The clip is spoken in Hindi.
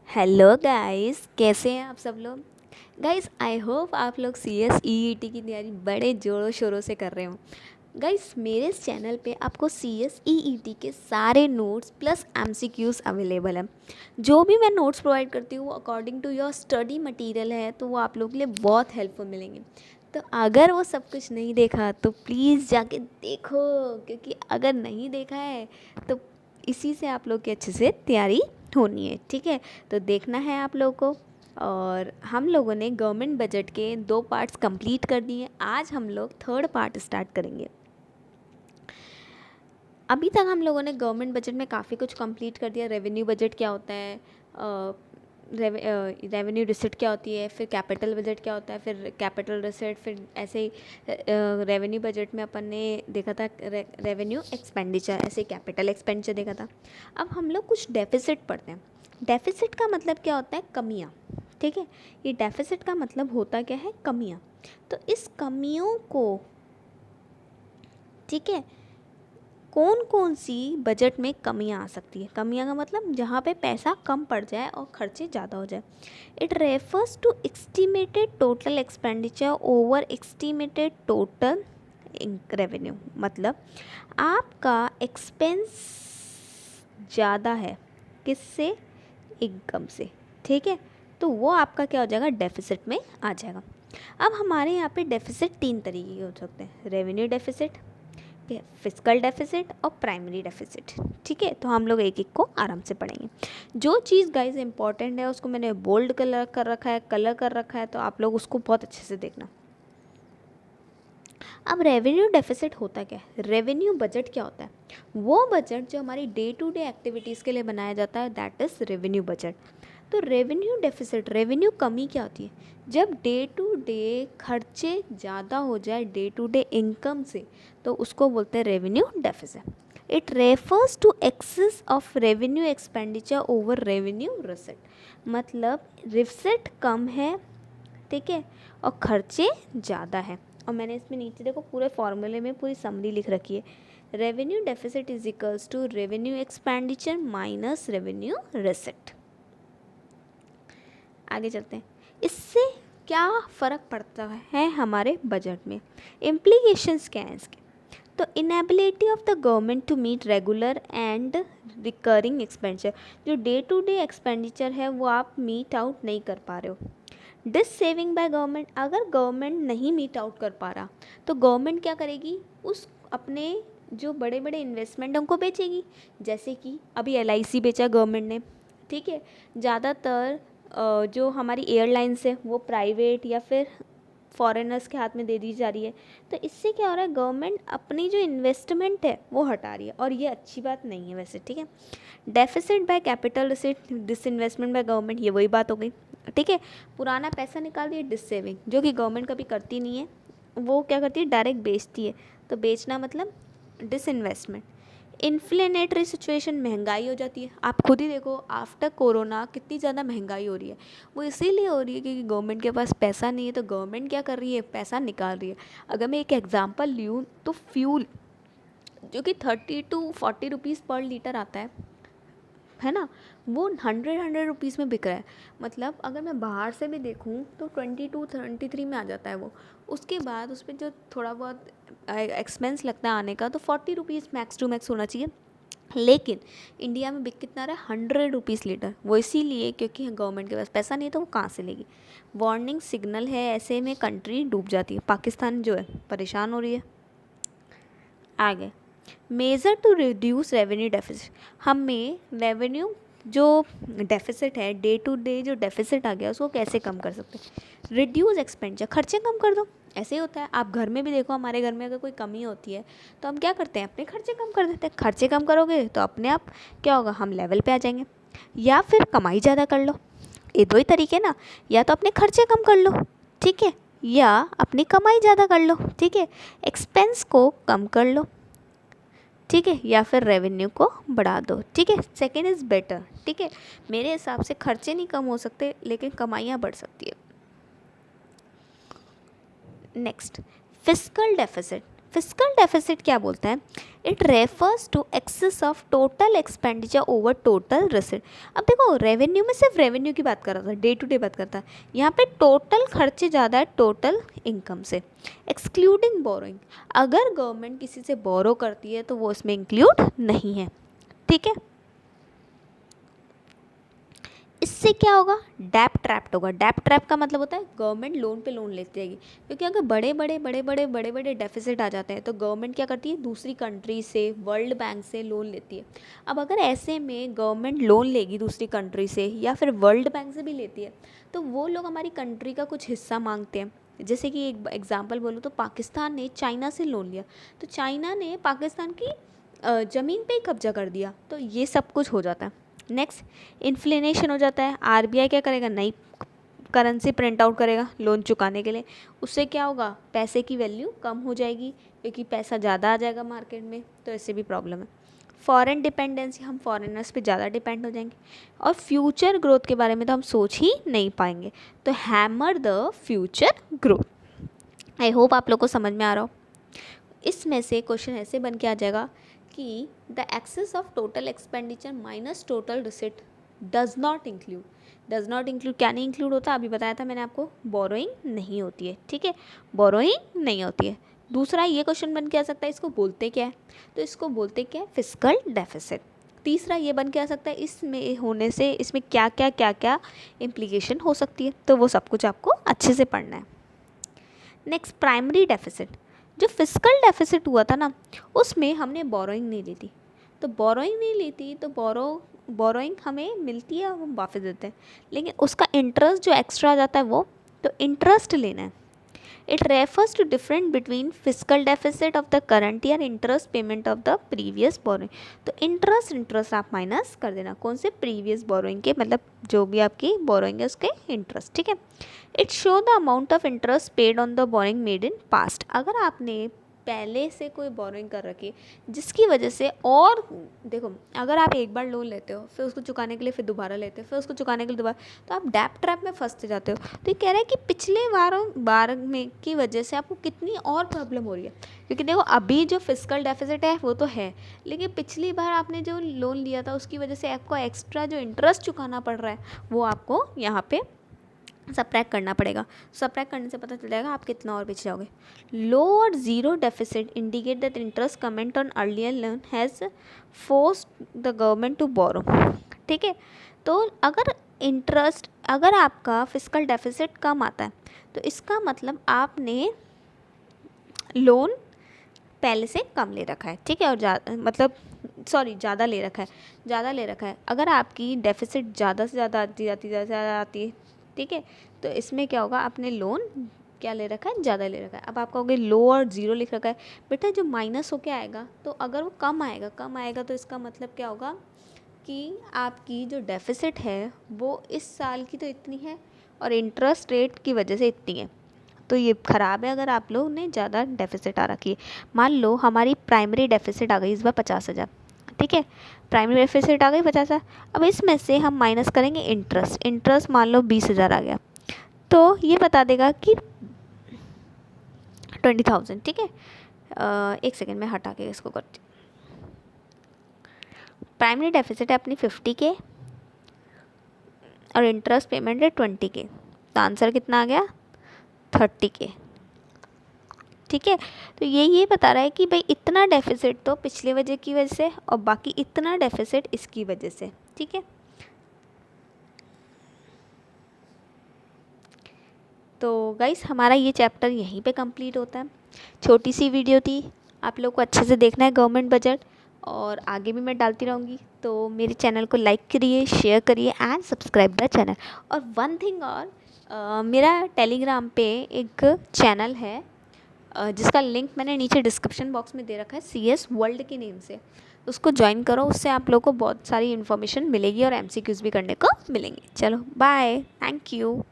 हेलो गाइस, कैसे हैं आप सब लोग। गाइस आई होप आप लोग C S E E T की तैयारी बड़े ज़ोरों शोरों से कर रहे हो। गाइस मेरे इस चैनल पे आपको सी एस ई ई टी के सारे notes plus M C Qs available हैं। जो भी मैं नोट्स प्रोवाइड करती हूँ वो according to your study material है, तो वो आप लोगों के लिए बहुत हेल्पफुल मिलेंगे। तो अगर वो सब कुछ नहीं देखा तो प्लीज़ जाके देखो, क्योंकि अगर नहीं देखा है तो इसी से आप लोग की अच्छे से तैयारी होनी है। ठीक है, तो देखना है आप लोगों को। और हम लोगों ने गवर्नमेंट बजट के 2 पार्ट्स कंप्लीट कर दिए। आज हम लोग थर्ड पार्ट स्टार्ट करेंगे। अभी तक हम लोगों ने गवर्नमेंट बजट में काफ़ी कुछ कंप्लीट कर दिया। रेवेन्यू बजट क्या होता है, रेवेन्यू रिसिट क्या होती है, फिर कैपिटल बजट क्या होता है, फिर कैपिटल रिसिट, फिर ऐसे ही रेवेन्यू बजट में अपन ने देखा था रेवेन्यू एक्सपेंडिचर, ऐसे कैपिटल एक्सपेंडिचर देखा था। अब हम लोग कुछ डेफिसिट पढ़ते हैं। डेफिसिट का मतलब क्या होता है, कमियाँ। ठीक है, ये डेफिसिट का मतलब होता क्या है, कमियाँ। तो इस कमियों को, ठीक है, कौन कौन सी बजट में कमियां आ सकती है। कमियां का मतलब जहाँ पे पैसा कम पड़ जाए और खर्चे ज़्यादा हो जाए। It refers to estimated total expenditure over estimated total revenue. मतलब आपका एक्सपेंस ज़्यादा है किससे, इनकम से। ठीक है, तो वो आपका क्या हो जाएगा, डेफिसिट में आ जाएगा। अब हमारे यहाँ पे डेफिसिट 3 तरीके के हो सकते हैं, रेवेन्यू डेफिसिट, फिजिकल डेफिसिट और प्राइमरी डेफिसिट। ठीक है, तो हम लोग एक एक को आराम से पढ़ेंगे। जो चीज़ गाइज इंपॉर्टेंट है उसको मैंने बोल्ड कलर कर रखा है, कलर कर रखा है, तो आप लोग उसको बहुत अच्छे से देखना। अब रेवेन्यू डेफिसिट होता क्या है, रेवेन्यू बजट क्या होता है, वो बजट जो हमारी डे टू डे एक्टिविटीज़ के लिए बनाया जाता है, दैट इज़ रेवेन्यू बजट। तो रेवेन्यू डेफिसिट, रेवेन्यू कमी क्या होती है, जब डे टू डे खर्चे ज़्यादा हो जाए डे टू डे इनकम से, तो उसको बोलते हैं revenue deficit. It refers to excess of revenue expenditure over revenue receipt. मतलब रिसिट कम है, ठीक है, और खर्चे ज़्यादा है। और मैंने इसमें नीचे देखो पूरे फॉर्मूले में पूरी समरी लिख रखी है, revenue deficit is equals to revenue expenditure minus revenue receipt. आगे चलते हैं, इससे क्या फ़र्क पड़ता है हमारे बजट में, इम्प्लीकेशंस क्या हैं इसके। तो inability of the government to meet regular and recurring expenditure, जो डे टू डे एक्सपेंडिचर है वो आप मीट आउट नहीं कर पा रहे हो। डिस सेविंग बाय गवर्नमेंट, अगर गवर्नमेंट नहीं मीट आउट कर पा रहा तो गवर्नमेंट क्या करेगी, उस अपने जो बड़े बड़े इन्वेस्टमेंट हैं उनको बेचेगी। जैसे कि अभी एल आई सी बेचा गवर्नमेंट ने। ठीक है, ज़्यादातर जो हमारी एयरलाइंस है वो प्राइवेट या फिर फॉरेनर्स के हाथ में दे दी जा रही है। तो इससे क्या हो रहा है, गवर्नमेंट अपनी जो इन्वेस्टमेंट है वो हटा रही है, और ये अच्छी बात नहीं है वैसे। ठीक है, deficit by capital receipt, disinvestment by government, ये वही बात हो गई। ठीक है, पुराना पैसा निकाल दिया, डिस सेविंग, जो कि गवर्नमेंट कभी करती नहीं है, वो क्या करती है, डायरेक्ट बेचती है। तो बेचना मतलब डिसइन्वेस्टमेंट। इन्फ्लेनेटरी सिचुएशन, महंगाई हो जाती है। आप खुद ही देखो आफ्टर कोरोना कितनी ज़्यादा महंगाई हो रही है। वो इसीलिए हो रही है क्योंकि गवर्नमेंट के पास पैसा नहीं है, तो गवर्नमेंट क्या कर रही है, पैसा निकाल रही है। अगर मैं एक एग्जांपल लूँ तो फ्यूल जो कि 30 to 40 रुपीज़ पर लीटर आता है ना, वो 100 रुपीज़ में बिक रहा है। मतलब अगर मैं बाहर से भी देखूँ तो 22-23 में आ जाता है वो। उसके बाद उस पर जो थोड़ा बहुत एक्सपेंस लगता है आने का, तो 40 रुपीज़ मैक्स टू मैक्स होना चाहिए। लेकिन इंडिया में बिक कितना रहा है, 100 रुपीज़ लीटर। वो इसीलिए क्योंकि गवर्नमेंट के पास पैसा नहीं है, तो वो कहाँ से लेगी। वार्निंग सिग्नल है, ऐसे में कंट्री डूब जाती है। पाकिस्तान जो है परेशान हो रही है। आगे, measure to reduce revenue deficit, हमें रेवेन्यू जो डेफिसिट है, डे टू डे जो डेफिसिट आ गया उसको कैसे कम कर सकते हैं। रिड्यूस एक्सपेंडिचर, खर्चे कम कर दो। ऐसे ही होता है, आप घर में भी देखो, हमारे घर में अगर कोई कमी होती है तो हम क्या करते हैं, अपने खर्चे कम कर देते हैं। खर्चे कम करोगे तो अपने आप क्या होगा, हम लेवल पे आ जाएंगे। या फिर कमाई ज़्यादा कर लो, ये दो ही तरीके ना, या तो अपने खर्चे कम कर लो, ठीक है, या अपनी कमाई ज़्यादा कर लो। ठीक है, एक्सपेंस को कम कर लो, ठीक है, या फिर रेवेन्यू को बढ़ा दो। ठीक है, सेकेंड इज़ बेटर। ठीक है, मेरे हिसाब से खर्चे नहीं कम हो सकते लेकिन कमाइयाँ बढ़ सकती है। Next, fiscal deficit, physical deficit क्या बोलता है? It refers to excess of total expenditure over total receipt. अब देखो रेवेन्यू में सिर्फ रेवेन्यू की बात कर रहा था, डे टू डे बात करता है, यहाँ पे टोटल खर्चे ज़्यादा है टोटल इनकम से, एक्सक्लूडिंग बोरोइंग। अगर गवर्नमेंट किसी से बोरो करती है तो वो इसमें इंक्लूड नहीं है, ठीक है। इससे क्या होगा? डेप ट्रैप्ड होगा। डेप ट्रैप का मतलब होता है गवर्नमेंट लोन पे लोन लेती रहेगी, क्योंकि अगर बड़े बड़े डेफिसिट आ जाते हैं तो गवर्नमेंट क्या करती है? दूसरी कंट्री से, वर्ल्ड बैंक से लोन लेती है। अब अगर ऐसे में गवर्नमेंट लोन लेगी दूसरी कंट्री से या फिर वर्ल्ड बैंक से भी लेती है, तो वो लोग हमारी कंट्री का कुछ हिस्सा मांगते हैं। जैसे कि एक एग्जाम्पल बोलूँ तो पाकिस्तान ने चाइना से लोन लिया, तो चाइना ने पाकिस्तान की ज़मीन पे ही कब्जा कर दिया, तो ये सब कुछ हो जाता है। नेक्स्ट, इन्फ्लेशन हो जाता है। आरबीआई क्या करेगा? नई करेंसी प्रिंट आउट करेगा लोन चुकाने के लिए। उससे क्या होगा? पैसे की वैल्यू कम हो जाएगी, क्योंकि पैसा ज़्यादा आ जाएगा मार्केट में, तो इससे भी प्रॉब्लम है। फॉरेन डिपेंडेंसी, हम फॉरेनर्स पे ज़्यादा डिपेंड हो जाएंगे, और फ्यूचर ग्रोथ के बारे में तो हम सोच ही नहीं पाएंगे। तो hammer the future growth. I hope आप लोग को समझ में आ रहा हो। इसमें से क्वेश्चन ऐसे बन के आ जाएगा कि the excess of total expenditure minus total receipt does not include क्या नहीं इंक्लूड होता? अभी बताया था मैंने आपको, बोरोइंग नहीं होती है, ठीक है, बोरोइंग नहीं होती है। दूसरा ये क्वेश्चन बन के आ सकता है, इसको बोलते क्या है? तो इसको बोलते क्या है? Fiscal deficit. तीसरा ये बन के आ सकता है, इसमें होने से इसमें क्या क्या इम्प्लीकेशन हो सकती है, तो वो सब कुछ आपको अच्छे से पढ़ना है। Next, primary deficit. जो फिस्कल डेफिसिट हुआ था ना, उसमें हमने बोरोइंग नहीं ली थी, तो बोरोइंग नहीं ली थी तो बोरोइंग हमें मिलती है, हम वापस देते हैं, लेकिन उसका इंटरेस्ट जो एक्स्ट्रा आ जाता है वो, तो इंटरेस्ट लेना है। It refers to different between physical deficit of the current year, interest payment of the previous borrowing. तो इंटरेस्ट आप माइनस कर देना, कौन से? प्रीवियस बोरोइंग के, मतलब जो भी आपकी बोरोइंग है उसके इंटरेस्ट, ठीक है। It show the amount of interest paid on the borrowing made in past. अगर आपने पहले से कोई बोरोइंग कर रखी है जिसकी वजह से, और देखो अगर आप एक बार लोन लेते हो फिर उसको चुकाने के लिए फिर दोबारा लेते हो, फिर उसको चुकाने के लिए दोबारा, तो आप डेप ट्रैप में फंसते जाते हो। तो ये कह रहा है कि पिछले बार में की वजह से आपको कितनी और प्रॉब्लम हो रही है, क्योंकि देखो अभी जो फिजिकल डेफिसिट है वो तो है, लेकिन पिछली बार आपने जो लोन लिया था उसकी वजह से आपको एक्स्ट्रा जो इंटरेस्ट चुकाना पड़ रहा है वो आपको यहाँ पे सब्ट्रैक्ट करना पड़ेगा। सब्ट्रैक्ट करने से पता चल जाएगा आप कितना और बेच जाओगे। लो और zero deficit indicate that interest comment on earlier loan has forced the government to borrow, ठीक है। तो अगर आपका फिजिकल डेफिसिट कम आता है तो इसका मतलब आपने लोन पहले से कम ले रखा है, ठीक है, और ज़्यादा ले रखा है। अगर आपकी डेफिसिट ज़्यादा से ज़्यादा आती है, ठीक है, तो इसमें क्या होगा? आपने लोन क्या ले रखा है? ज़्यादा ले रखा है। अब आपका हो गया लो और ज़ीरो लिख रखा है, बेटा जो माइनस होके आएगा, तो अगर वो कम आएगा तो इसका मतलब क्या होगा कि आपकी जो डेफिसिट है वो इस साल की तो इतनी है और इंटरेस्ट रेट की वजह से इतनी है, तो ये ख़राब है अगर आप लोग ने ज़्यादा डेफिसिट आ रखी है। मान लो हमारी प्राइमरी डेफिसिट आ गई इस बार 50,000, ठीक है, प्राइमरी डेफिसिट आ गई 50,000। अब इसमें से हम माइनस करेंगे इंटरेस्ट मान लो 20,000 आ गया, तो ये बता देगा कि 20,000, ठीक है। एक सेकेंड में हटा के इसको करती हूँ। प्राइमरी डेफिसिट है अपनी 50 के और इंटरेस्ट पेमेंट है 20 के, तो आंसर कितना आ गया? 30 के, ठीक है। तो ये बता रहा है कि भाई इतना डेफिसिट तो पिछले वजह की वजह से और बाकी इतना डेफिसिट इसकी वजह से, ठीक है। तो गाइस हमारा ये चैप्टर यहीं पे कंप्लीट होता है। छोटी सी वीडियो थी, आप लोग को अच्छे से देखना है गवर्नमेंट बजट, और आगे भी मैं डालती रहूँगी। तो मेरे चैनल को लाइक करिए, शेयर करिए एंड सब्सक्राइब द चैनल। और वन थिंग और, मेरा टेलीग्राम पे एक चैनल है जिसका लिंक मैंने नीचे डिस्क्रिप्शन बॉक्स में दे रखा है, CS वर्ल्ड के नेम से। उसको ज्वाइन करो, उससे आप लोगों को बहुत सारी इन्फॉर्मेशन मिलेगी और MCQs भी करने को मिलेंगे। चलो बाय, थैंक यू।